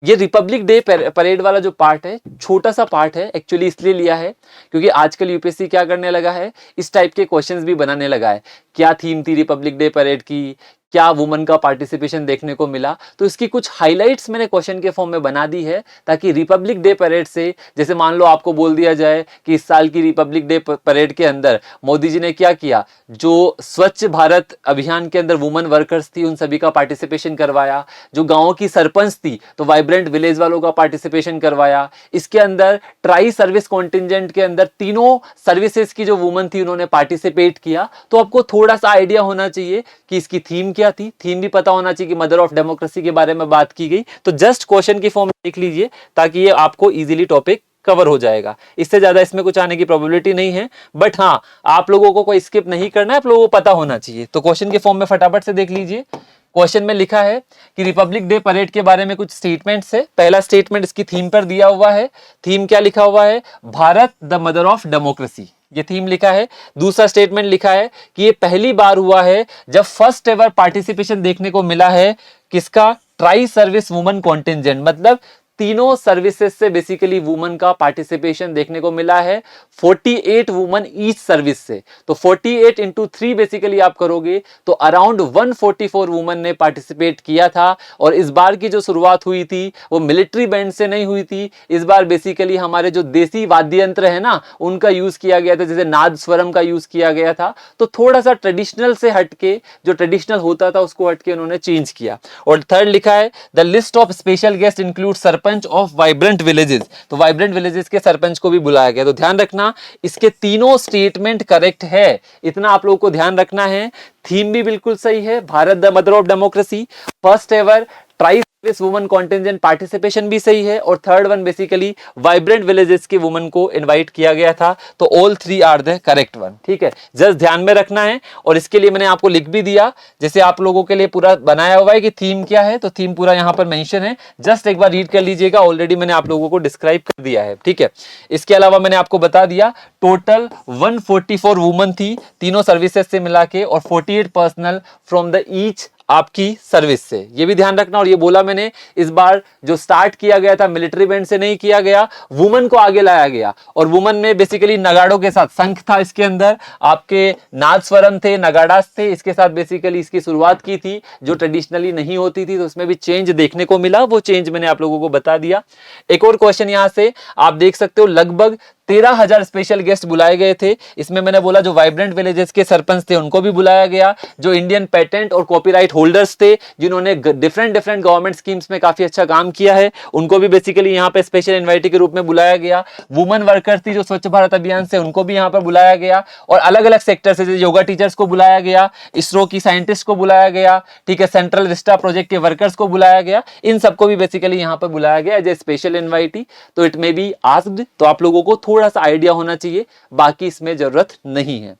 ये Republic day parade वाला जो पार्ट है, छोटा सा पार्ट है, एक्चुअली इसलिए लिया है क्योंकि आजकल यूपीएससी क्या करने लगा है, इस टाइप के क्वेश्चंस भी बनाने लगा है। क्या थीम थी रिपब्लिक डे परेड की, क्या वुमन का पार्टिसिपेशन देखने को मिला, तो इसकी कुछ हाइलाइट्स मैंने क्वेश्चन के फॉर्म में बना दी है, ताकि रिपब्लिक डे परेड से, जैसे मान लो आपको बोल दिया जाए कि इस साल की रिपब्लिक डे परेड के अंदर मोदी जी ने क्या किया, जो स्वच्छ भारत अभियान के अंदर वुमन वर्कर्स थी उन सभी का पार्टिसिपेशन करवाया, जो गाँव की सरपंच थी तो वाइब्रेंट विलेज वालों का पार्टिसिपेशन करवाया, इसके अंदर ट्राई सर्विस कॉन्टिजेंट के अंदर तीनों सर्विसेज की जो वुमन थी उन्होंने पार्टिसिपेट किया। तो आपको थोड़ा सा आइडिया होना चाहिए कि इसकी थीम क्या थी, थीम भी पता होना चाहिए कि मदर ऑफ डेमोक्रेसी के बारे में बात की गई। तो जस्ट क्वेश्चन की फॉर्म देख लीजिए ताकि ये आपको इजीली टॉपिक कवर हो जाएगा, इससे ज्यादा इसमें कुछ आने की प्रोबेबिलिटी नहीं है। बट हाँ, आप लोगों को कोई स्किप नहीं करना है, आप लोगों को पता होना चाहिए। तो क्वेश्चन के फॉर्म में फटाफट से देख लीजिए। क्वेश्चन में लिखा है कि रिपब्लिक डे परेड के बारे में कुछ स्टेटमेंट्स है। पहला स्टेटमेंट इसकी थीम पर दिया हुआ है। थीम क्या लिखा हुआ है, Bharat the mother of democracy, ये थीम लिखा है। दूसरा स्टेटमेंट लिखा है कि ये पहली बार हुआ है जब फर्स्ट एवर पार्टिसिपेशन देखने को मिला है किसका, ट्राई सर्विस वुमन कॉन्टिजेंट, मतलब तीनों सर्विसेज से बेसिकली वुमन का पार्टिसिपेशन देखने को मिला है, 48 वुमन ईच सर्विस से। तो 48 इंटू 3 बेसिकली आप करोगे तो अराउंड 144 वुमन ने पार्टिसिपेट किया था। और इस बार की जो शुरुआत हुई थी वो मिलिट्री बैंड से नहीं हुई थी, इस बार बेसिकली हमारे जो देसी वाद्य यंत्र है ना उनका यूज किया गया था, जैसे नाद स्वरम का यूज किया गया था। तो थोड़ा सा ट्रेडिशनल से हटके, जो ट्रेडिशनल होता था उसको हटके उन्होंने चेंज किया। और थर्ड लिखा है the list of special guest include sarpanch of vibrant villages, तो वाइब्रेंट विलेजेस के सरपंच को भी बुलाया गया। तो ध्यान रखना इसके तीनों स्टेटमेंट करेक्ट है, इतना आप लोगों को ध्यान रखना है। थीम भी बिल्कुल सही है, Bharat the mother of democracy, first ever tri service woman contingent participation भी सही है, और third one basically vibrant villages की वुमन को इनवाइट किया गया था। तो all three are the correct one, ठीक है, जस्ट ध्यान में रखना है। और इसके लिए मैंने आपको लिख भी दिया, जैसे आप लोगों के लिए पूरा बनाया हुआ है कि थीम क्या है, तो थीम पूरा यहां पर मेंशन है, जस्ट एक बार रीड कर लीजिएगा। ऑलरेडी मैंने आप लोगों को डिस्क्राइब कर दिया है, ठीक है। इसके अलावा मैंने आपको बता दिया टोटल 144 वुमन थी तीनों सर्विसेज से मिला के, और 48 पर्सनल फ्रॉम द ईच आपकी सर्विस से, ये भी ध्यान रखना। और ये बोला मैंने, इस बार जो स्टार्ट किया गया था मिलिट्री बैंड से नहीं किया गया, वुमन को आगे लाया गया। और वुमन में बेसिकली नगाड़ों के साथ, शंख था इसके अंदर, आपके नाद स्वरम थे, नगाड़ास थे, इसके साथ बेसिकली इसकी शुरुआत की थी, जो ट्रेडिशनली नहीं होती थी। तो उसमें भी चेंज देखने को मिला, वो चेंज मैंने आप लोगों को बता दिया। एक और क्वेश्चन यहां से आप देख सकते हो, लगभग 13,000 स्पेशल गेस्ट बुलाए गए थे। इसमें मैंने बोला जो वाइब्रेंट विलेजेस के सरपंच थे उनको भी बुलाया गया, जो इंडियन पेटेंट और कॉपीराइट होल्डर्स थे जिन्होंने डिफरेंट गवर्नमेंट स्कीम्स में काफी अच्छा काम किया है, उनको भी बेसिकली यहां पे स्पेशल इन्वाइटी के रूप में बुलाया गया। वुमन वर्कर्स थी जो स्वच्छ भारत अभियान से, उनको भी यहां पर बुलाया गया। और अलग अलग सेक्टर से, जैसे योगा टीचर्स को बुलाया गया, इसरो की साइंटिस्ट को बुलाया गया, ठीक है, सेंट्रल विस्टा प्रोजेक्ट के वर्कर्स को बुलाया गया, इन सबको भी बेसिकली यहां पर बुलाया गया एज ए स्पेशल इन्वाइटी। तो इट मे बी आस्क्ड, तो आप लोगों को थोड़ा सा आइडिया होना चाहिए, बाकी इसमें जरूरत नहीं है।